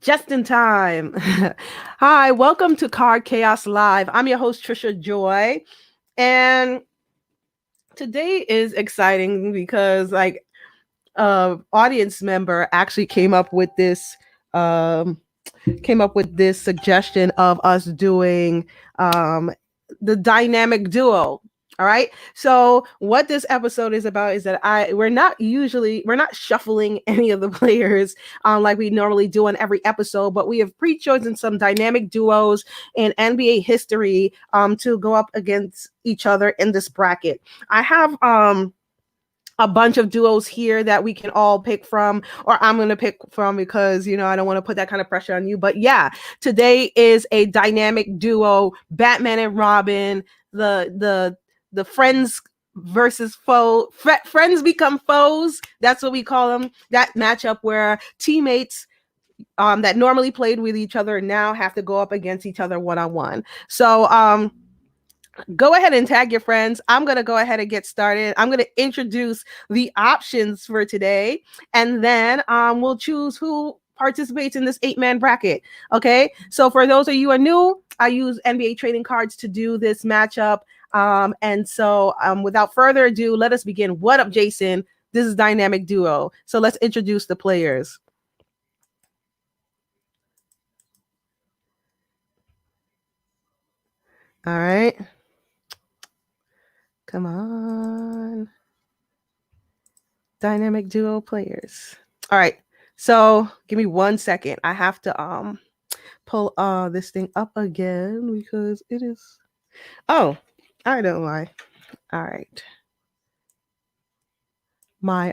Just in time. Hi, welcome to Card Chaos Live. I'm your host, Trisha Joy. And today is exciting because, audience member actually um, came up with this suggestion of us doing the dynamic duo. All right. So what this episode is about is that we're not shuffling any of the players like we normally do on every episode, but we have pre-chosen some dynamic duos in NBA history to go up against each other in this bracket. I have a bunch of duos here that we can all pick from, or I'm going to pick from because, I don't want to put that kind of pressure on you. But yeah, today is a dynamic duo, Batman and Robin, the friends versus friends become foes. That's what we call them. That matchup where teammates that normally played with each other now have to go up against each other one-on-one. So, go ahead and tag your friends. I'm going to go ahead and get started. I'm going to introduce the options for today, and then we'll choose who participates in this 8-man bracket. Okay. So for those of you who are new, I use NBA trading cards to do this matchup. And so without further ado, let us begin. What up, Jason? This is Dynamic Duo. So let's introduce the players. All right. Come on. Dynamic duo players. All right. So give me 1 second. I have to pull this thing up again because it is oh, I know why. All right. My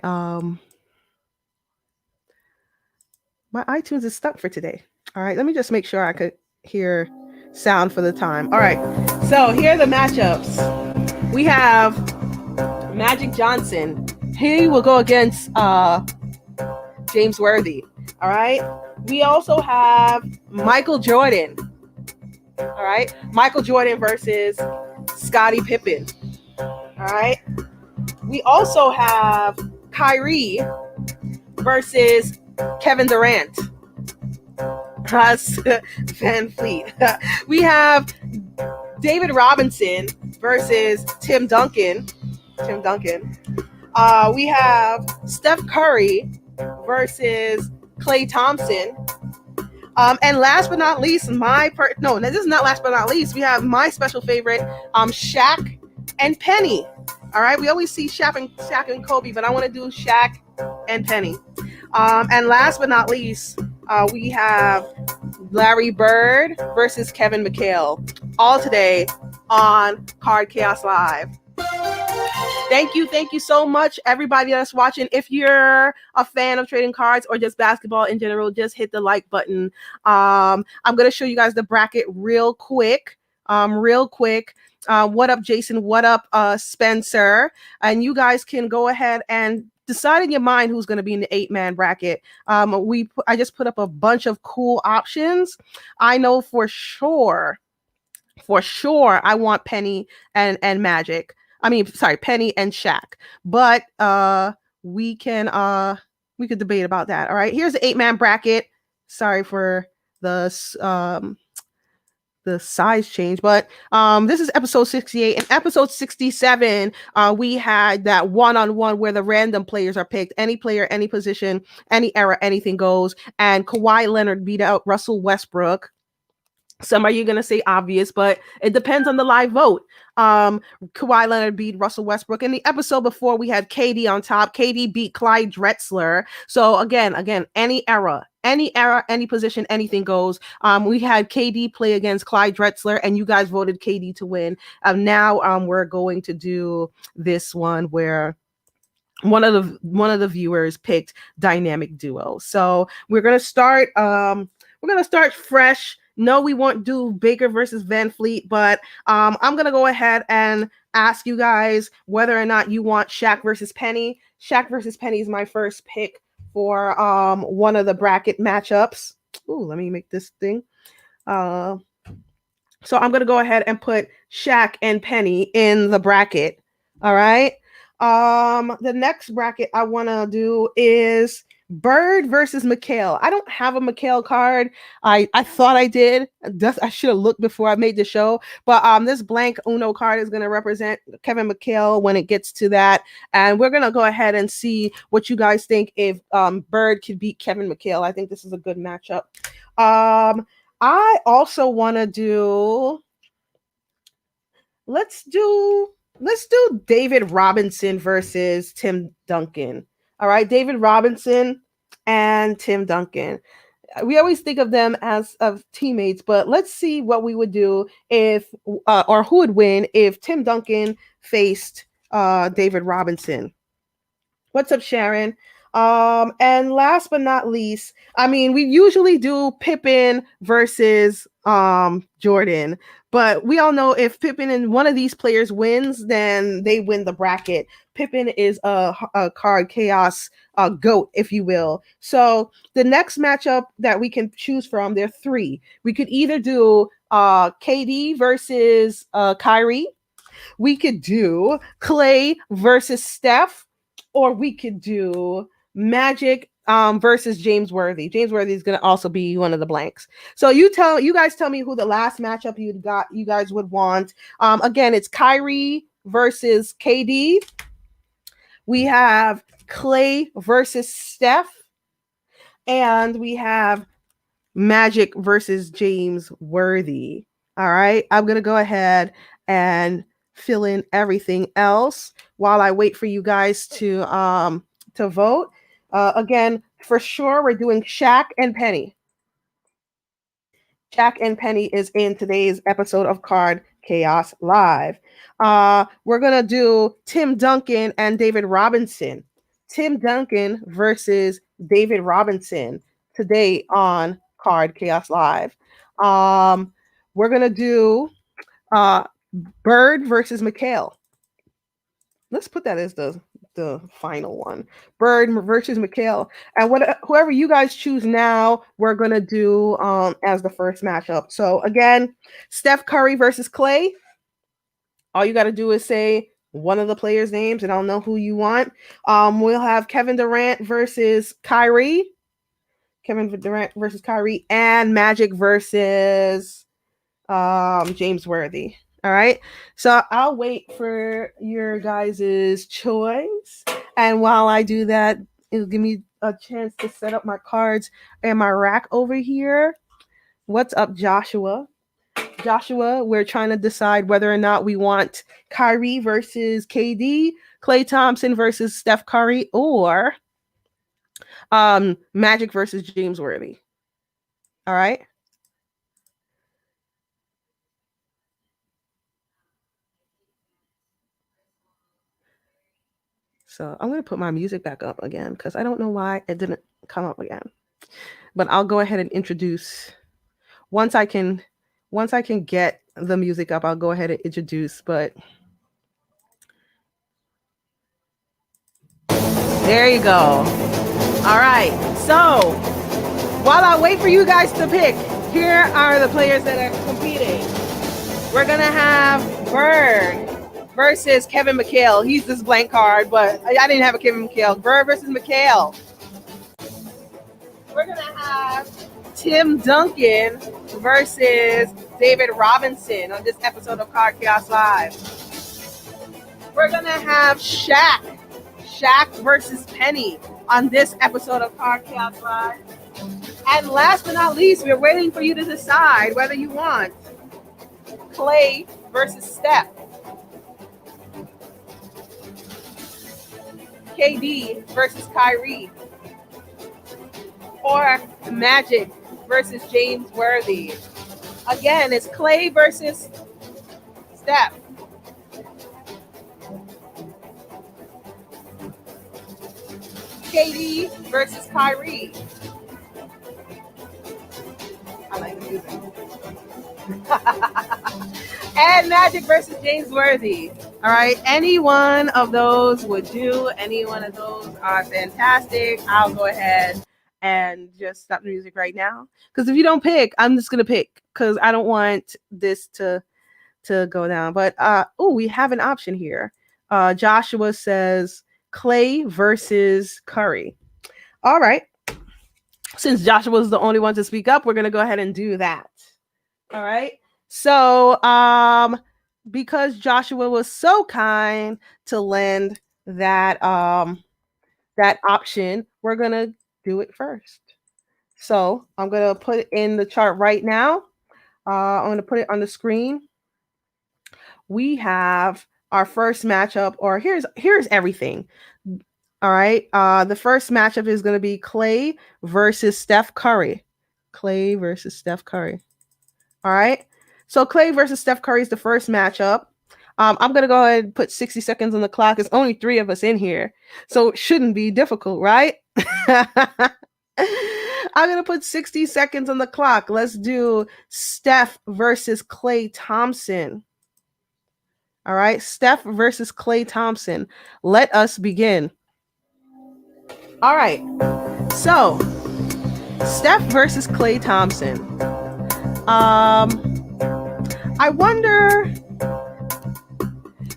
my iTunes is stuck for today. All right, let me just make sure I could hear sound for the time. All right. So here are the matchups. We have Magic Johnson. He will go against James Worthy. All right. We also have Michael Jordan. All right. Michael Jordan versus Scottie Pippen. All right. We also have Kyrie versus Kevin Durant. Van Fleet. We have David Robinson versus Tim Duncan. We have Steph Curry versus Klay Thompson. And last but not least, this is not last but not least. We have my special favorite, Shaq and Penny. All right, we always see Shaq and Kobe, but I want to do Shaq and Penny. And last but not least, we have Larry Bird versus Kevin McHale. All today on Card Chaos Live. Thank you so much, everybody that's watching. If you're a fan of trading cards or just basketball in general, just hit the like button. I'm gonna show you guys the bracket real quick. What up, Jason? What up, Spencer? And you guys can go ahead and decide in your mind who's going to be in the 8-man bracket. I just put up a bunch of cool options. I know for sure, I want Penny and Magic. Penny and Shaq. But we could debate about that. All right, here's the 8-man bracket. Sorry for the size change, but this is episode 68. In episode 67, we had that one-on-one where the random players are picked. Any player, any position, any era, anything goes. And Kawhi Leonard beat out Russell Westbrook. Some are you going to say obvious, but it depends on the live vote. Kawhi Leonard beat Russell Westbrook. In the episode before, we had KD on top. KD beat Clyde Drexler. So again, any era, any position, anything goes. We had KD play against Clyde Drexler, and you guys voted KD to win. Now we're going to do this one where one of the viewers picked dynamic duo. So we're gonna start. Fresh. No, we won't do Baker versus Van Fleet, but I'm going to go ahead and ask you guys whether or not you want Shaq versus Penny. Shaq versus Penny is my first pick for one of the bracket matchups. Ooh, let me make this thing. So I'm going to go ahead and put Shaq and Penny in the bracket. All right. The next bracket I want to do is Bird versus McHale. I don't have a McHale card. I thought I did. I should have looked before I made the show. But this blank Uno card is going to represent Kevin McHale when it gets to that, and we're going to go ahead and see what you guys think if Bird could beat Kevin McHale. I think this is a good matchup. I also want to do. Let's do David Robinson versus Tim Duncan. All right, David Robinson and Tim Duncan. We always think of them as of teammates, but let's see what we would do if or who would win if Tim Duncan faced David Robinson. What's up, Sharon? And last but not least, I mean, we usually do Pippen versus Jordan, but we all know if Pippen and one of these players wins, then they win the bracket. Pippen is a card chaos goat, if you will. So the next matchup that we can choose from, there are three. We could either do KD versus Kyrie. We could do Clay versus Steph, or we could do Magic versus James Worthy. James Worthy is going to also be one of the blanks. So you guys tell me who the last matchup you guys would want. Again, it's Kyrie versus KD. We have Clay versus Steph, and we have Magic versus James Worthy. All right, I'm going to go ahead and fill in everything else while I wait for you guys to vote. Again, for sure, we're doing Shaq and Penny. Shaq and Penny is in today's episode of Card Chaos Live. We're going to do Tim Duncan and David Robinson. Tim Duncan versus David Robinson today on Card Chaos Live. We're going to do Bird versus McHale. Let's put that as the final one. Bird versus McHale. And whoever you guys choose now, we're going to do as the first matchup. So again, Steph Curry versus Clay. All you got to do is say one of the players' names and I'll know who you want. We'll have Kevin Durant versus Kyrie. Kevin Durant versus Kyrie, and Magic versus James Worthy. All right. So I'll wait for your guys' choice. And while I do that, it'll give me a chance to set up my cards and my rack over here. What's up, Joshua? Joshua, we're trying to decide whether or not we want Kyrie versus KD, Klay Thompson versus Steph Curry, or Magic versus James Worthy. All right. So I'm going to put my music back up again because I don't know why it didn't come up again. But I'll go ahead and introduce. Once I can get the music up, I'll go ahead and introduce. But there you go. All right. So while I wait for you guys to pick, here are the players that are competing. We're going to have Bird versus Kevin McHale. He's this blank card, but I didn't have a Kevin McHale. Bird versus McHale. We're going to have Tim Duncan versus David Robinson on this episode of Card Chaos Live. We're going to have Shaq versus Penny on this episode of Card Chaos Live. And last but not least, we're waiting for you to decide whether you want Clay versus Steph, KD versus Kyrie, or Magic versus James Worthy. Again, it's Clay versus Steph, KD versus Kyrie. I like the music. And Magic versus James Worthy. All right. Any one of those would do. Any one of those are fantastic. I'll go ahead and just stop the music right now. Because if you don't pick, I'm just going to pick. Because I don't want this to go down. But, we have an option here. Joshua says Clay versus Curry. All right. Since Joshua was the only one to speak up, we're going to go ahead and do that. All right. So, because Joshua was so kind to lend that that option, we're going to do it first. So, I'm going to put it in the chart right now. I'm going to put it on the screen. We have our first matchup, or here's everything. All right. The first matchup is going to be Clay versus Steph Curry. Clay versus Steph Curry. All right. So Clay versus Steph Curry is the first matchup. I'm going to go ahead and put 60 seconds on the clock. There's only 3 of us in here, so it shouldn't be difficult, right? I'm going to put 60 seconds on the clock. Let's do Steph versus Klay Thompson. All right. Steph versus Klay Thompson. Let us begin. All right. So, Steph versus Klay Thompson. I wonder.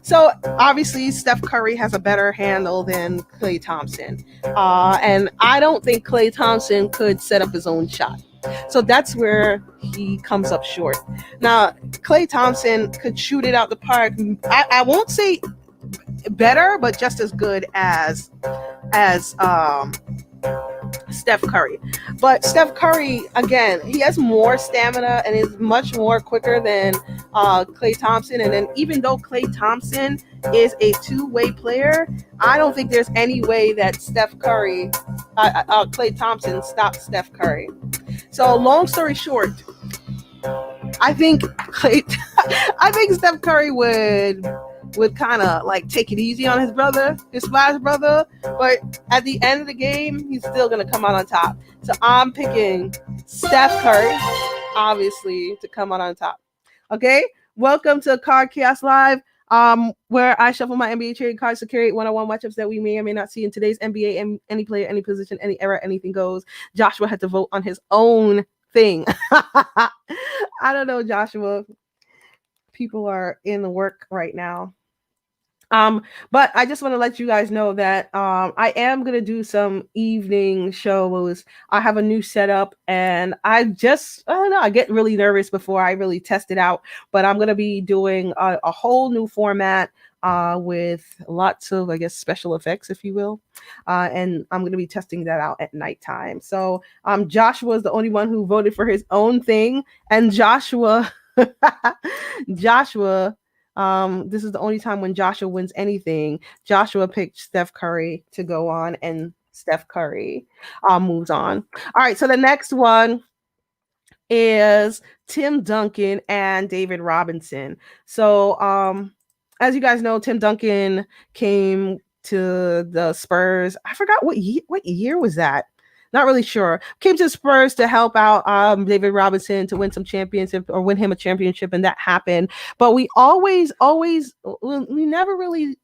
So obviously, Steph Curry has a better handle than Klay Thompson, and I don't think Klay Thompson could set up his own shot. So that's where he comes up short. Now, Klay Thompson could shoot it out the park. I won't say better, but just as good as Steph Curry. But Steph Curry, again, he has more stamina and is much more quicker than Klay Thompson. And then even though Klay Thompson is a two-way player, I don't think there's any way that Klay Thompson stops Steph Curry. So long story short, I think Steph Curry would kind of like take it easy on his Splash brother, but at the end of the game, he's still going to come out on top. So I'm picking Steph Curry, obviously, to come out on top. Okay, welcome to Card Chaos Live, where I shuffle my NBA trading cards to create one-on-one matchups that we may or may not see in today's NBA. And any player, any position, any era, anything goes. Joshua had to vote on his own thing. I don't know, Joshua. People are in the work right now. But I just want to let you guys know that I am going to do some evening shows. I have a new setup, and I don't know, I get really nervous before I really test it out. But I'm going to be doing a whole new format with lots of, I guess, special effects, if you will. And I'm going to be testing that out at nighttime. So Joshua is the only one who voted for his own thing. And Joshua... this is the only time when Joshua wins anything. Joshua picked Steph Curry to go on, and Steph Curry moves on. All right, so the next one is Tim Duncan and David Robinson. So as you guys know, Tim Duncan came to the Spurs. I forgot what year was that. Not really sure. Came to the Spurs to help out David Robinson to win some championship or win him a championship, and that happened. But we we never really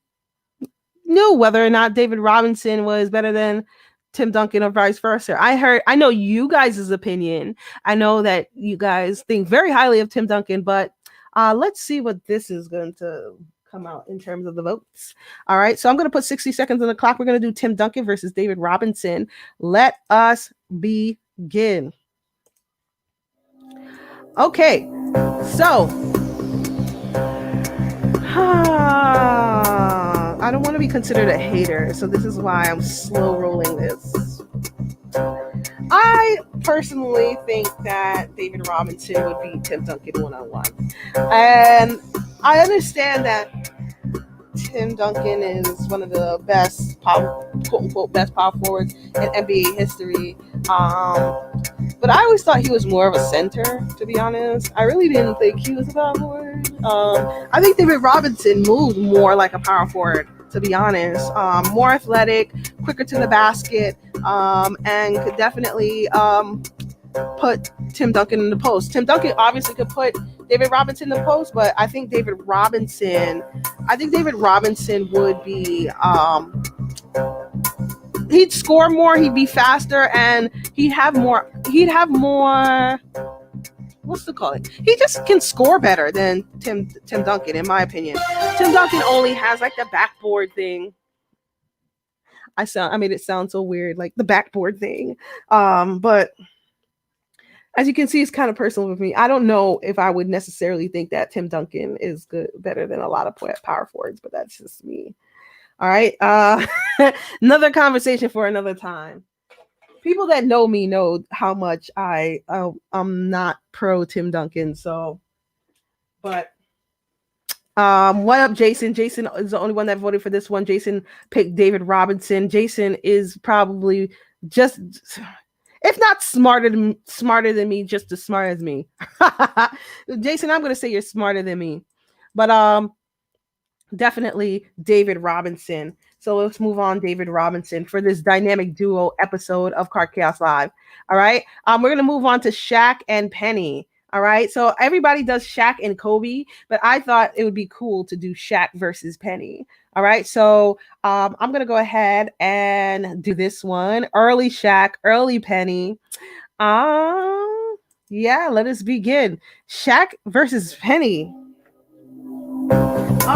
knew whether or not David Robinson was better than Tim Duncan or vice versa. I know you guys' opinion. I know that you guys think very highly of Tim Duncan, but let's see what this is going to come out in terms of the votes. All right, so I'm going to put 60 seconds on the clock. We're going to do Tim Duncan versus David Robinson. Let us begin. Okay, so I don't want to be considered a hater, so this is why I'm slow rolling this. I personally think that David Robinson would beat Tim Duncan one-on-one. And I understand that Tim Duncan is one of the best, quote-unquote, best power forwards in NBA history. But I always thought he was more of a center, to be honest. I really didn't think he was a power forward. I think David Robinson moved more like a power forward, to be honest. More athletic, quicker to the basket, and could definitely put Tim Duncan in the post. Tim Duncan obviously could put David Robinson in the post, but I think David Robinson would be he'd score more, he'd be faster, and he'd have more what's the call it? He just can score better than Tim Duncan, in my opinion. Tim Duncan only has like the backboard thing. I made it sound so weird, like the backboard thing. But as you can see, it's kind of personal with me. I don't know if I would necessarily think that Tim Duncan is better than a lot of power forwards, but that's just me. All right. Another conversation for another time. People that know me know how much I'm not pro Tim Duncan. So, but what up, Jason? Jason is the only one that voted for this one. Jason picked David Robinson. Jason is probably just, if not smarter than me, just as smart as me. Jason, I'm going to say you're smarter than me, but definitely David Robinson. So let's move on, David Robinson, for this dynamic duo episode of Card Chaos Live. All right. We're going to move on to Shaq and Penny. All right. So everybody does Shaq and Kobe, but I thought it would be cool to do Shaq versus Penny. All right. So I'm going to go ahead and do this one. Early Shaq, early Penny. Yeah, let us begin. Shaq versus Penny.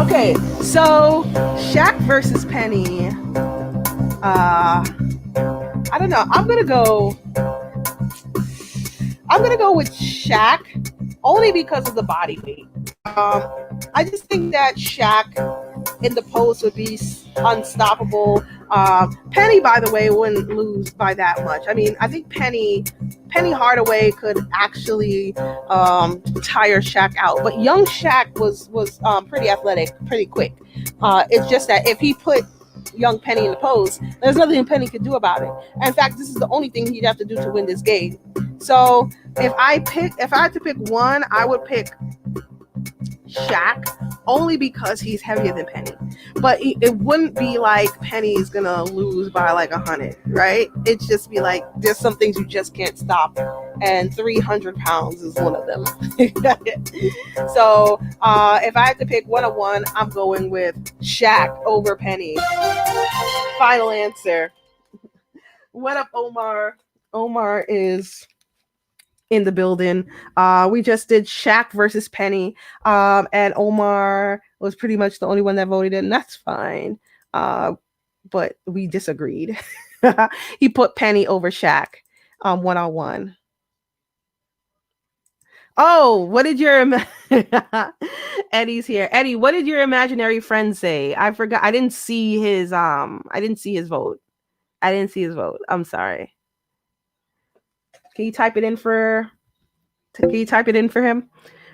Okay, so Shaq versus Penny. I don't know. I'm gonna go with Shaq only because of the body weight. I just think that Shaq in the post would be unstoppable. Penny, by the way, wouldn't lose by that much. I mean, I think Penny Hardaway could actually tire Shaq out, but young Shaq was pretty athletic, pretty quick. It's just that if he put young Penny in the post, there's nothing Penny could do about it. And in fact, this is the only thing he'd have to do to win this game. So if I had to pick one, I would pick Shaq only because he's heavier than Penny. But it wouldn't be like Penny's gonna lose by like 100, right? It's just be like there's some things you just can't stop, and 300 pounds is one of them. So if I had to pick one-on-one, I'm going with Shaq over Penny. Final answer. What up, Omar? Omar is in the building. We just did Shaq versus Penny, and Omar was pretty much the only one that voted, and that's fine. But we disagreed. He put Penny over Shaq, one-on-one. Oh, what did your Eddie's here? Eddie, what did your imaginary friend say? I forgot. I didn't see his vote. I'm sorry. Can you type it in for him?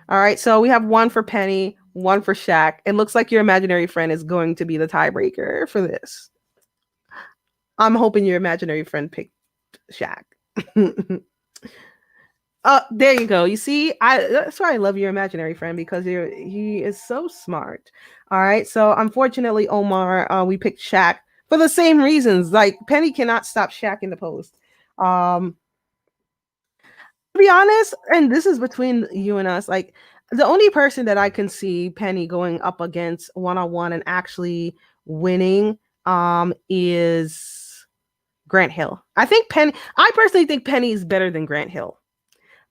All right. So we have one for Penny, one for Shaq. It looks like your imaginary friend is going to be the tiebreaker for this. I'm hoping your imaginary friend picked Shaq. There you go. You see, that's why I love your imaginary friend, because he is so smart. All right. So unfortunately, Omar, we picked Shaq for the same reasons. Like Penny cannot stop Shaq in the post. To be honest, and this is between you and us, like the only person that I can see Penny going up against one-on-one and actually winning is Grant Hill. I personally think Penny is better than Grant Hill.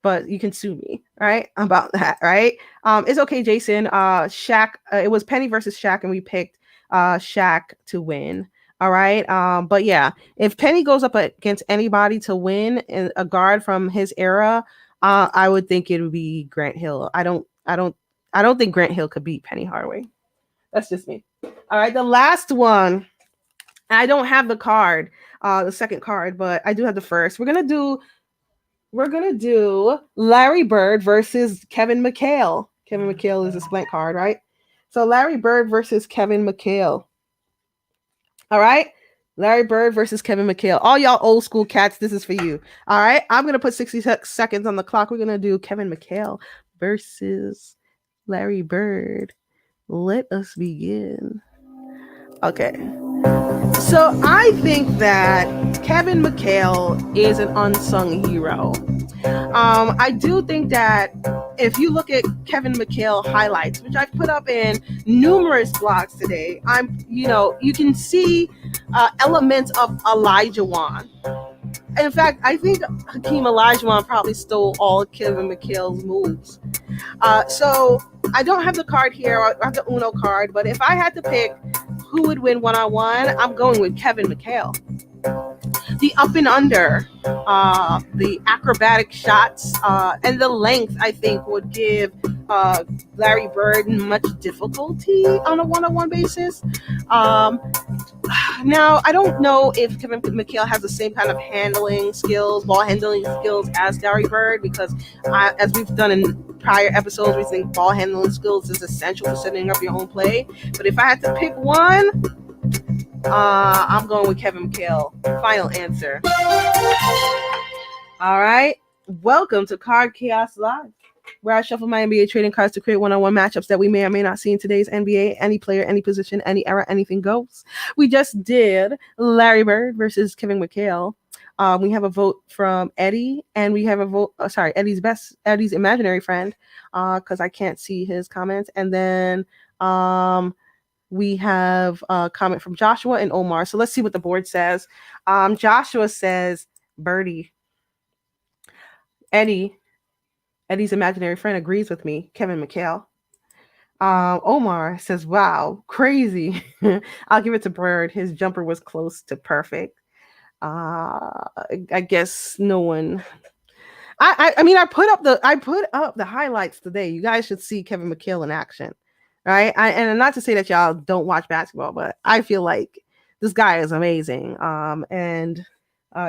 But you can sue me, right, about that, right? It's okay, Jason. Shaq, it was Penny versus Shaq, and we picked Shaq to win. All right. But yeah, if Penny goes up against anybody to win, a guard from his era, I would think it would be Grant Hill. I don't think Grant Hill could beat Penny Hardaway. That's just me. All right. The last one. I don't have the card, the second card, but I do have the first. We're gonna do Larry Bird versus Kevin McHale. Kevin McHale is a blank card, right? So Larry Bird versus Kevin McHale. All right. Larry Bird versus Kevin McHale. All y'all old school cats, this is for you. All right. I'm going to put 60 seconds on the clock. We're going to do Kevin McHale versus Larry Bird. Let us begin. Okay. So I think that Kevin McHale is an unsung hero. I do think that if you look at Kevin McHale highlights, which I've put up in numerous blogs today, you can see elements of Elijah Wan. In fact, I think Hakeem Olajuwon probably stole all of Kevin McHale's moves. So I don't have the card here. I have the Uno card, but if I had to pick who would win one-on-one, I'm going with Kevin McHale. The up and under, the acrobatic shots, and the length, I think, would give Larry Bird much difficulty on a one-on-one basis. Now, I don't know if Kevin McHale has the same kind of ball handling skills as Larry Bird, because as we've done in prior episodes, we think ball handling skills is essential for setting up your own play. But if I had to pick one, I'm going with Kevin McHale. Final answer. All right. Welcome to Card Chaos Live, where I shuffle my NBA trading cards to create one-on-one matchups that we may or may not see in today's NBA. Any player, any position, any era, anything goes. We just did Larry Bird versus Kevin McHale. We have a vote from Eddie, and we have a vote. Eddie's imaginary friend, because I can't see his comments. And then we have a comment from Joshua and Omar. So let's see what the board says. Joshua says Birdie. Eddie's imaginary friend agrees with me, Kevin McHale. Omar says, wow, crazy. I'll give it to Bird. His jumper was close to perfect. I guess no one. I mean, I put up the highlights today. You guys should see Kevin McHale in action, right? And not to say that y'all don't watch basketball, but I feel like this guy is amazing. And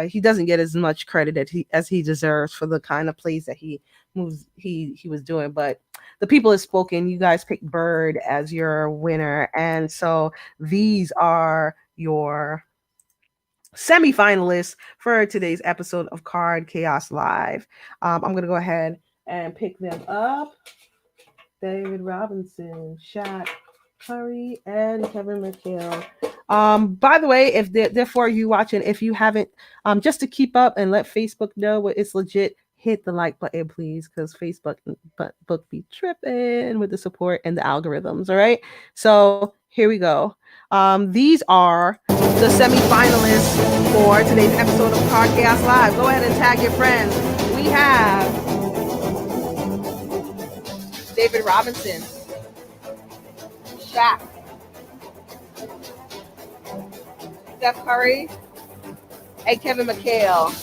he doesn't get as much credit as he deserves for the kind of plays that he was doing. But the people have spoken. You guys picked Bird as your winner, and so these are your semifinalists for today's episode of Card Chaos Live. I'm going to go ahead and pick them up. David Robinson, Shaq, Curry, and Kevin McHale. By the way, if therefore you watching, if you haven't, just to keep up and let Facebook know what it's legit, hit the like button, please, because Facebook be tripping with the support and the algorithms. All right. So here we go. These are the semifinalists for today's episode of Card Chaos Live. Go ahead and tag your friends. We have David Robinson, Shaq, Steph Curry, and Kevin McHale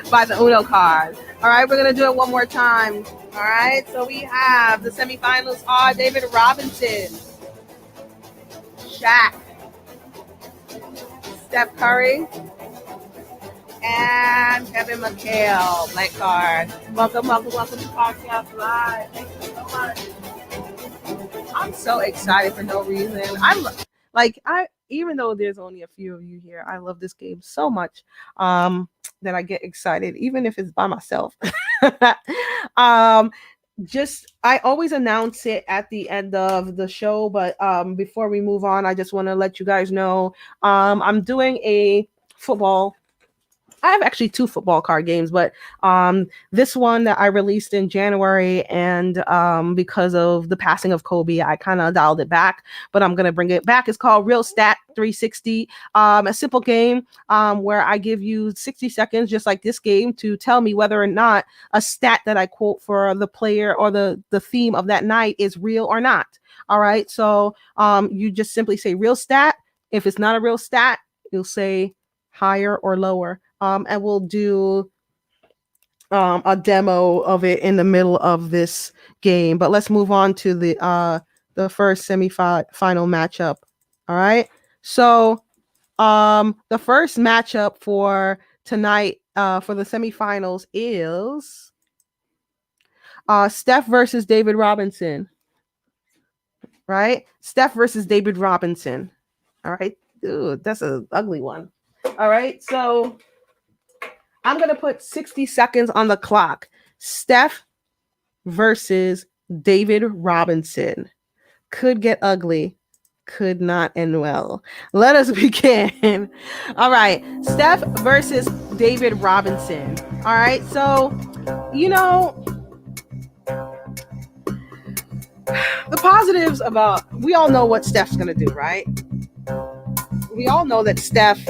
by the Uno card. All right, we're going to do it one more time. All right, so we have the semifinals are David Robinson, Shaq, Steph Curry, and Kevin McHale. Black card. Welcome to Podcast Live. Thank you so much. I'm so excited for no reason. Even though there's only a few of you here, I love this game so much that I get excited, even if it's by myself. I always announce it at the end of the show, but before we move on, I just want to let you guys know I'm doing a football. I have actually 2 football card games, but this one that I released in January, and because of the passing of Kobe, I kind of dialed it back, but I'm going to bring it back. It's called Real Stat 360, a simple game where I give you 60 seconds, just like this game, to tell me whether or not a stat that I quote for the player or the theme of that night is real or not. All right, so you just simply say real stat. If it's not a real stat, you'll say higher or lower. And we'll do a demo of it in the middle of this game. But let's move on to the first semifinal matchup. All right. So the first matchup for tonight for the semifinals is Steph versus David Robinson. Right? Steph versus David Robinson. All right. Dude, that's an ugly one. All right. So I'm going to put 60 seconds on the clock. Steph versus David Robinson. Could get ugly, could not end well. Let us begin. All right. Steph versus David Robinson. All right. So, the positives about, we all know what Steph's going to do, right? we all know that Steph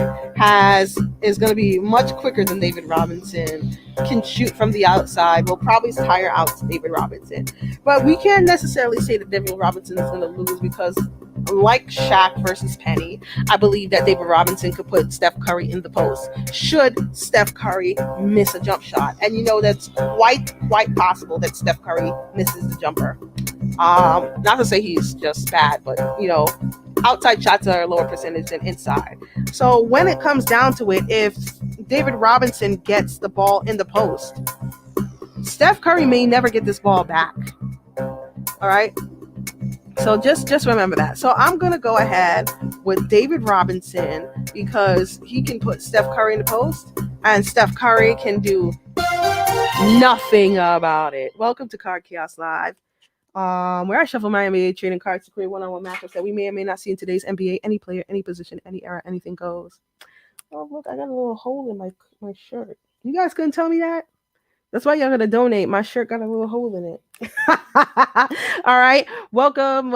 is going to be much quicker than David Robinson. Can shoot from the outside. Will probably tire out David Robinson, but we can't necessarily say that David Robinson is going to lose because, like Shaq versus Penny, I believe that David Robinson could put Steph Curry in the post. Should Steph Curry miss a jump shot, and that's quite possible that Steph Curry misses the jumper. Not to say he's just bad, but outside shots are a lower percentage than inside. So when it comes down to it, if David Robinson gets the ball in the post, Steph Curry may never get this ball back. All right. So just remember that. So I'm going to go ahead with David Robinson because he can put Steph Curry in the post and Steph Curry can do nothing about it. Welcome to Card Chaos Live. Where I shuffle my NBA trading cards to create one-on-one matchups that we may or may not see in today's NBA. Any player, any position, any era, anything goes. Oh, look, I got a little hole in my shirt. You guys couldn't tell me that? That's why y'all gonna donate. My shirt got a little hole in it. All right. Welcome.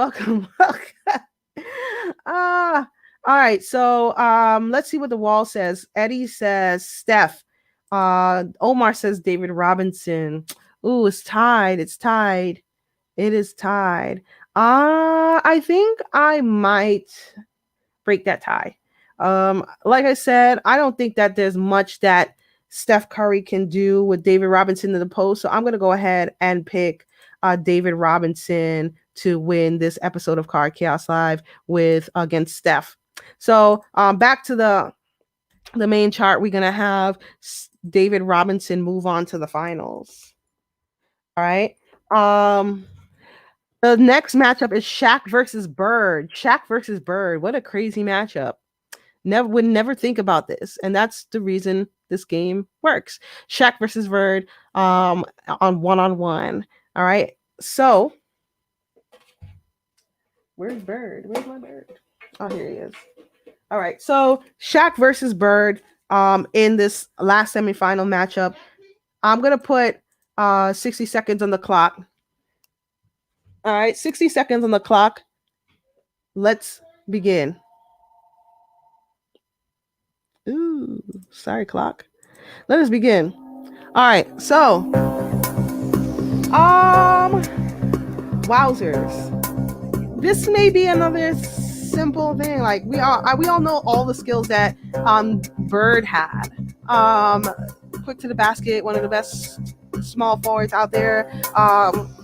All right. So let's see what the wall says. Eddie says Steph. Omar says David Robinson. Ooh, it's tied. It is tied. I think I might break that tie. Like I said, I don't think that there's much that Steph Curry can do with David Robinson in the post. So I'm going to go ahead and pick David Robinson to win this episode of Card Chaos Live against Steph. So back to the main chart, we're going to have David Robinson move on to the finals. All right. The next matchup is Shaq versus Bird. Shaq versus Bird. What a crazy matchup. Would never think about this. And that's the reason this game works. Shaq versus Bird on one-on-one. All right. So where's Bird? Where's my Bird? Oh, here he is. All right. So Shaq versus Bird in this last semifinal matchup. I'm going to put 60 seconds on the clock. All right, 60 seconds on the clock. Let's begin. Ooh, sorry, clock. Let us begin. All right, so, wowzers. This may be another simple thing. Like we all know all the skills that Bird had. Quick to the basket, one of the best small forwards out there,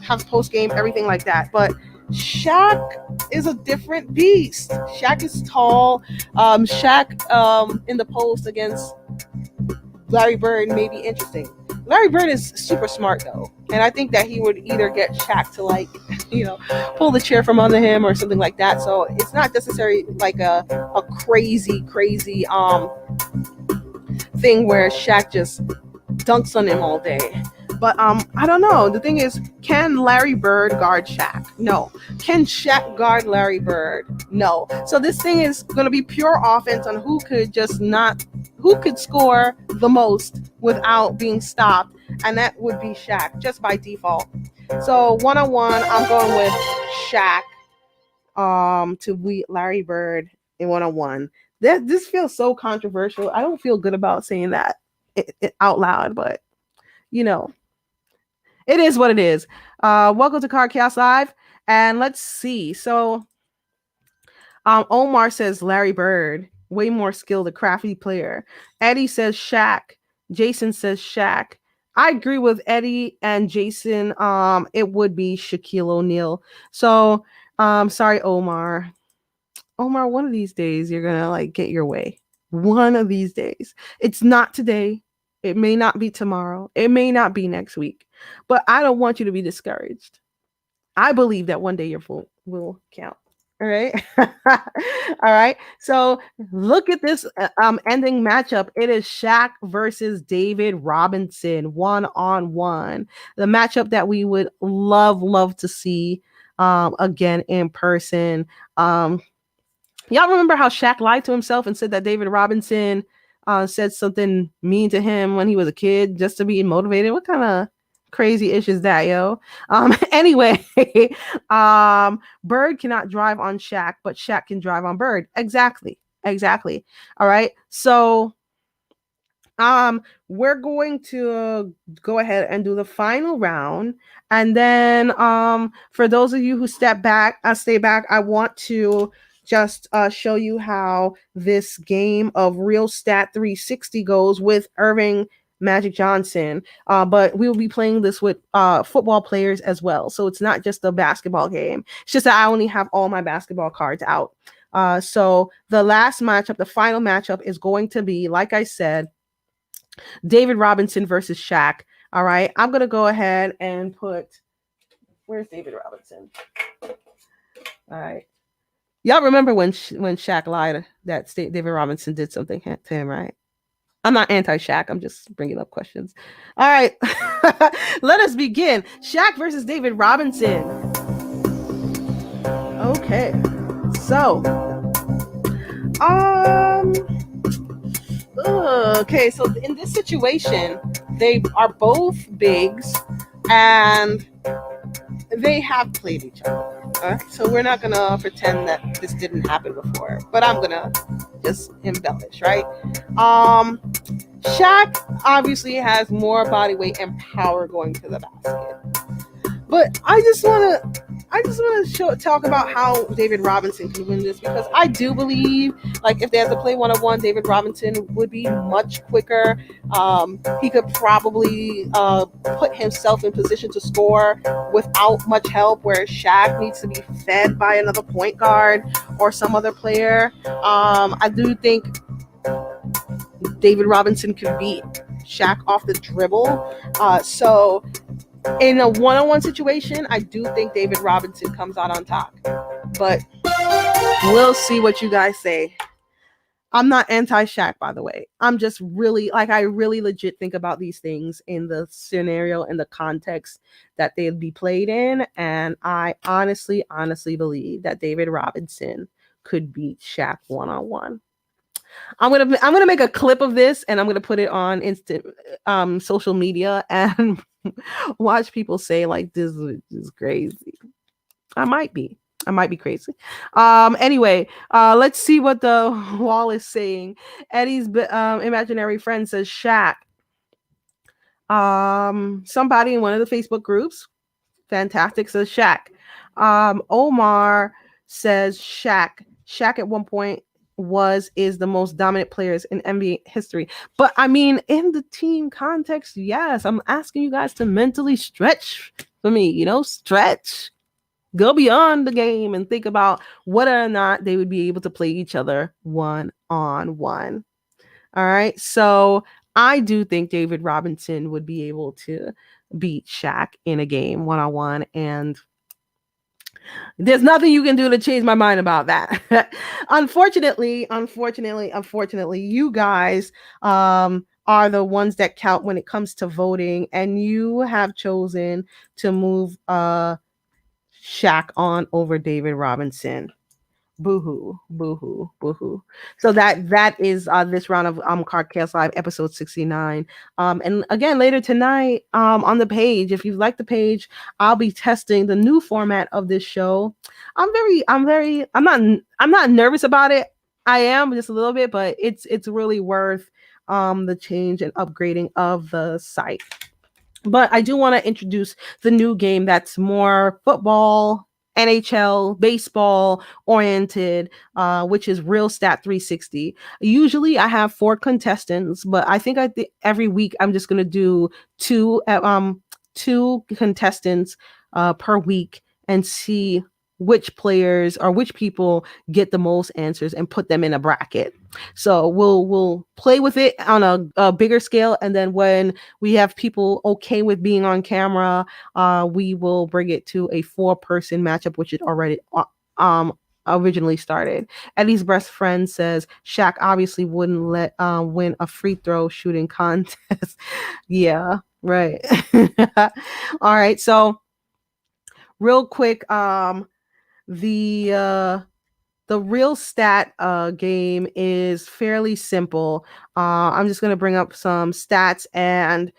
have post game, everything like that. But Shaq is a different beast. Shaq is tall. Shaq in the post against Larry Bird may be interesting. Larry Bird is super smart though, and I think that he would either get Shaq to pull the chair from under him or something like that. So it's not necessarily like a crazy thing where Shaq just dunks on him all day. But I don't know. The thing is, can Larry Bird guard Shaq? No. Can Shaq guard Larry Bird? No. So this thing is going to be pure offense on who could score the most without being stopped, and that would be Shaq just by default. So one-on-one, I'm going with Shaq to beat Larry Bird in one-on-one. This feels so controversial. I don't feel good about saying that out loud, but it is what it is. Welcome to Card Chaos Live, and let's see. So, Omar says Larry Bird, way more skilled, a crafty player. Eddie says Shaq. Jason says Shaq. I agree with Eddie and Jason. It would be Shaquille O'Neal. So, sorry, Omar. Omar, one of these days you're gonna get your way. One of these days. It's not today. It may not be tomorrow. It may not be next week. But I don't want you to be discouraged. I believe that one day your vote will count. All right. All right. So look at this ending matchup. It is Shaq versus David Robinson, one-on-one. The matchup that we would love to see again in person. Y'all remember how Shaq lied to himself and said that David Robinson said something mean to him when he was a kid just to be motivated? What kind of crazy ish is that, yo? Anyway, Bird cannot drive on Shaq, but Shaq can drive on Bird. Exactly. Exactly. All right. So we're going to go ahead and do the final round, and then for those of you who stay back, I want to just show you how this game of Real Stat 360 goes with Irving Magic Johnson. But we will be playing this with football players as well, so it's not just a basketball game. It's just that I only have all my basketball cards out. So the last matchup, the final matchup, is going to be, like I said, David Robinson versus Shaq. All right. I'm going to go ahead and put, where's David Robinson? All right. Y'all remember when Shaq lied that David Robinson did something to him, right? I'm not anti-Shaq. I'm just bringing up questions. All right. Let us begin. Shaq versus David Robinson. Okay. So, okay, so in this situation, they are both bigs and they have played each other. So we're not gonna pretend that this didn't happen before, but I'm gonna just embellish, right? Shaq obviously has more body weight and power going to the basket, but I just want to talk about how David Robinson can win this, because I do believe, like, if they had to play one-on-one, David Robinson would be much quicker. He could probably put himself in position to score without much help, where Shaq needs to be fed by another point guard or some other player. I do think David Robinson could beat Shaq off the dribble. So in a one-on-one situation, I do think David Robinson comes out on top. But we'll see what you guys say. I'm not anti-Shaq, by the way. I'm just really, I really legit think about these things in the scenario and the context that they'd be played in. And I honestly believe that David Robinson could beat Shaq one-on-one. I'm gonna make a clip of this, and I'm gonna put it on social media and watch people say, like, this is crazy. I might be crazy. Anyway, let's see what the wall is saying. Eddie's imaginary friend says Shaq. Somebody in one of the Facebook groups, fantastic, says Shaq. Omar says Shaq. Shaq at one point is the most dominant players in NBA history. But I mean, in the team context, yes, I'm asking you guys to mentally stretch for me, stretch, go beyond the game and think about whether or not they would be able to play each other one-on-one. All right. So I do think David Robinson would be able to beat Shaq in a game one-on-one, and there's nothing you can do to change my mind about that. Unfortunately, you guys are the ones that count when it comes to voting, and you have chosen to move Shaq on over David Robinson. Boo-hoo, boo-hoo, boo-hoo. So that is this round of Cardcast Live episode 69. And again, later tonight on the page, if you like the page, I'll be testing the new format of this show. I'm not nervous about it. I am just a little bit, but it's really worth the change and upgrading of the site. But I do want to introduce the new game that's more football, NHL, baseball oriented, which is Real Stat 360. Usually I have 4 contestants, but I think every week I'm just going to do two contestants per week and see which players or which people get the most answers and put them in a bracket. So we'll play with it on a bigger scale, and then when we have people okay with being on camera, we will bring it to a 4-person matchup, which it already originally started. Eddie's best friend says Shaq obviously wouldn't let win a free throw shooting contest. Yeah, right. All right, so real quick, the Real Stat game is fairly simple. I'm just going to bring up some stats, and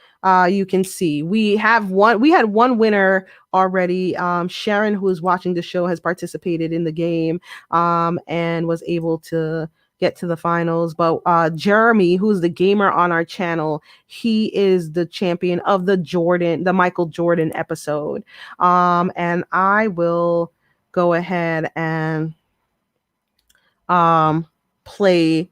you can see we had one winner already. Sharon, who is watching the show, has participated in the game and was able to get to the finals. But Jeremy, who's the gamer on our channel, he is the champion of the Michael Jordan episode. And I will go ahead and play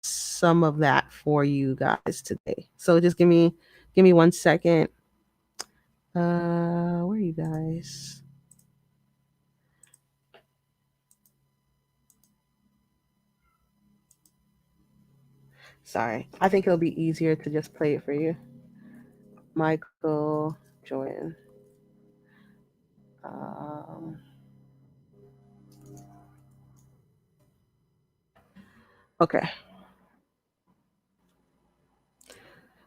some of that for you guys today. So just give me 1 second. Where are you guys? Sorry, I think it'll be easier to just play it for you. Michael Jordan. Okay.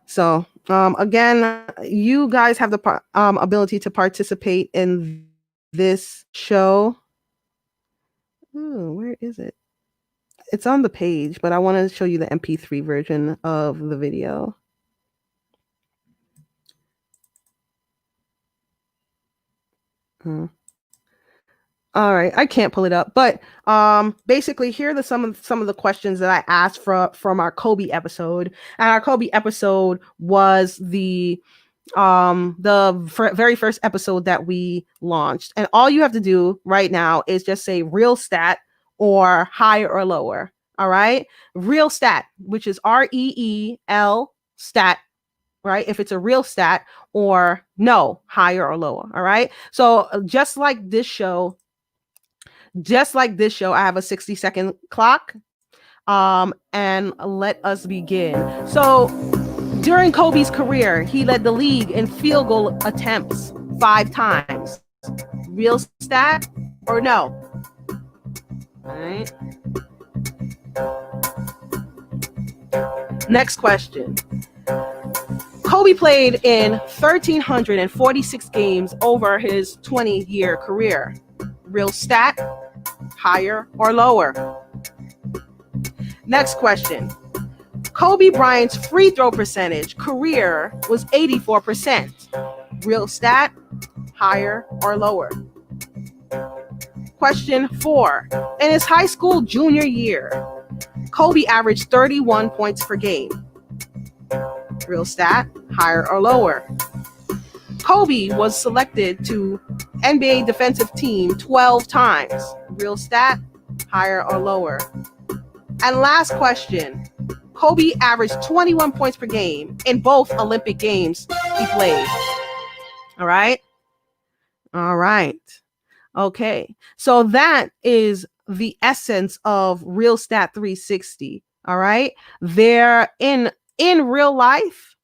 So again, you guys have the ability to participate in this show. Ooh, where is it? It's on the page, but I want to show you the MP3 version of the video. All right, I can't pull it up, but basically here are some of the questions that I asked from our Kobe episode. And our Kobe episode was the very first episode that we launched. And all you have to do right now is just say real stat or higher or lower. All right, real stat, which is REEL stat, right? If it's a real stat, or no, higher or lower. All right, so just like this show, I have a 60-second clock. And let us begin. So during Kobe's career, he led the league in field goal attempts 5 times. Real stat or no? All right. Next question. Kobe played in 1,346 games over his 20-year career. Real stat, higher or lower? Next question. Kobe Bryant's free throw percentage career was 84%. Real stat, higher or lower? Question 4. In his high school junior year, Kobe averaged 31 points per game. Real stat, higher or lower? Kobe was selected to NBA defensive team 12 times. Real stat, higher or lower? And last question. Kobe averaged 21 points per game in both Olympic games he played. All right. Okay. So that is the essence of Real Stat 360. All right. There in real life,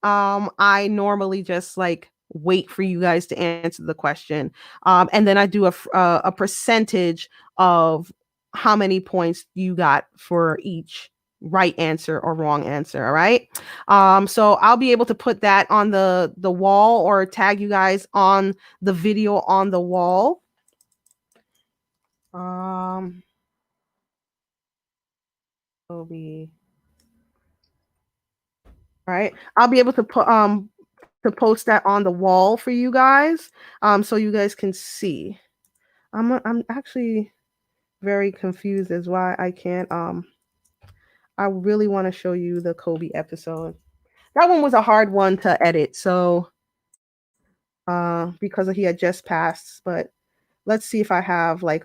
I normally just like wait for you guys to answer the question. And then I do a percentage of how many points you got for each right answer or wrong answer. All right. So I'll be able to put that on the wall or tag you guys on the video on the wall. Kobe. All right. I'll be able to put to post that on the wall for you guys, so you guys can see. I'm actually very confused as why I can't. I really want to show you the Kobe episode. That one was a hard one to edit, so because he had just passed. But let's see if I have like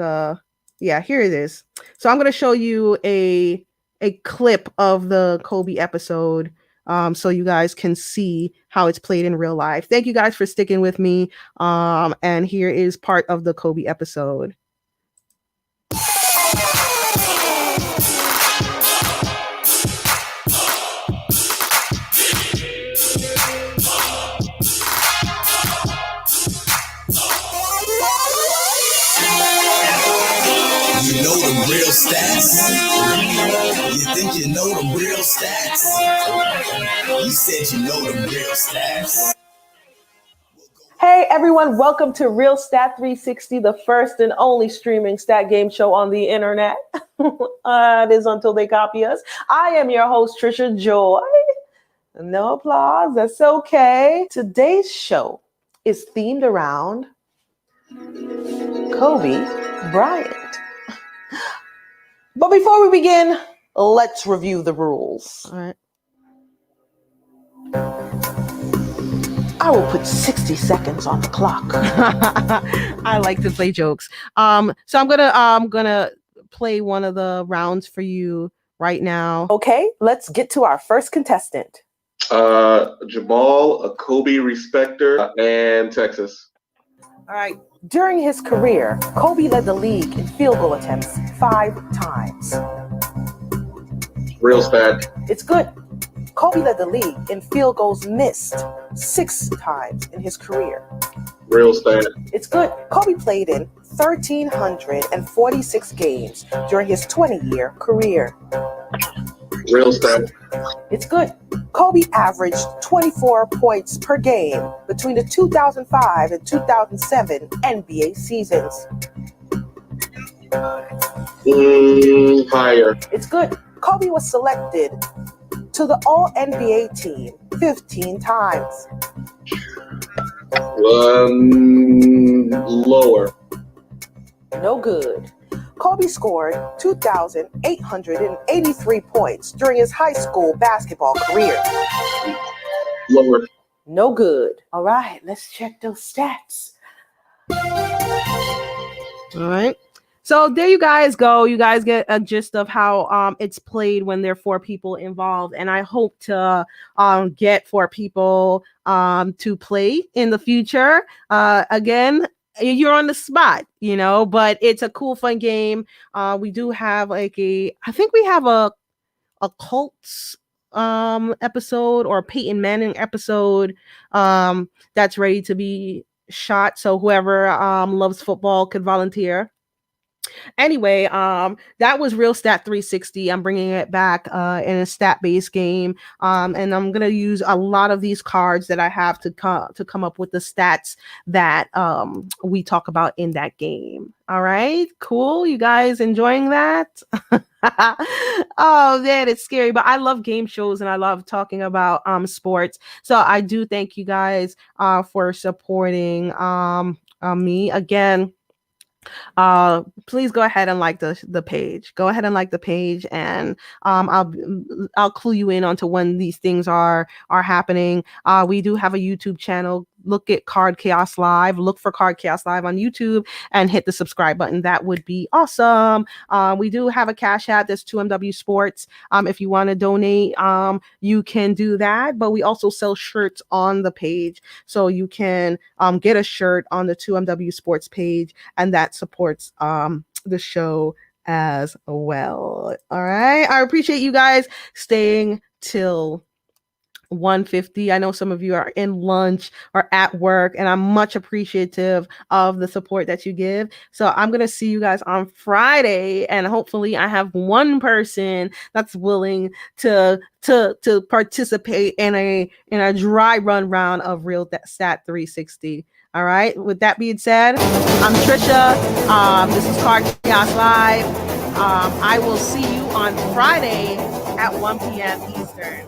yeah, here it is. So I'm gonna show you a clip of the Kobe episode. So you guys can see how it's played in real life. Thank you guys for sticking with me. And here is part of the Kobe episode. You know them real stats? You think you know them real stats? You said you know them real stats. Hey everyone, welcome to Real Stat 360, the first and only streaming stat game show on the internet. It is until they copy us. I am your host, Trisha Joy. No applause, that's okay. Today's show is themed around Kobe Bryant. But before we begin, let's review the rules. All right. I will put 60 seconds on the clock. I like to play jokes. So I'm gonna play one of the rounds for you right now. Okay, let's get to our first contestant. Jamal, a Kobe respecter, and Texas. All right. During his career, Kobe led the league in field goal attempts 5 times. Real stat. It's good. Kobe led the league in field goals missed 6 times in his career. Real stat. It's good. Kobe played in 1,346 games during his 20-year career. Real stat. It's good. Kobe averaged 24 points per game between the 2005 and 2007 NBA seasons. Higher. It's good. Kobe was selected to the All-NBA team 15 times. Lower. No good. Kobe scored 2,883 points during his high school basketball career. Lower. No good. All right, let's check those stats. All right. So there you guys go. You guys get a gist of how it's played when there are 4 people involved. And I hope to get 4 people to play in the future. Again, you're on the spot, but it's a cool, fun game. We do have I think we have a Colts episode or a Peyton Manning episode that's ready to be shot. So whoever loves football could volunteer. Anyway, that was Real Stat 360. I'm bringing it back in a stat-based game, and I'm gonna use a lot of these cards that I have to come up with the stats that we talk about in that game. All right, cool. You guys enjoying that? Oh man, it's scary, but I love game shows and I love talking about sports. So I do thank you guys for supporting me again. Please go ahead and like the page. Go ahead and like the page, and I'll clue you in onto when these things are happening. We do have a YouTube channel. Look at Card Chaos Live. Look for Card Chaos Live on YouTube and hit the subscribe button. That would be awesome. We do have a Cash App. That's 2MW Sports. If you want to donate, you can do that. But we also sell shirts on the page, so you can get a shirt on the 2MW Sports page, and that supports the show as well. All right. I appreciate you guys staying till 1:50. I know some of you are in lunch or at work, and I'm much appreciative of the support that you give. So I'm going to see you guys on Friday, and hopefully I have one person that's willing to participate in a dry run round of Real Stat 360. All right. With that being said, I'm Trisha. This is Card Chaos Live. I will see you on Friday at 1 p.m. Eastern.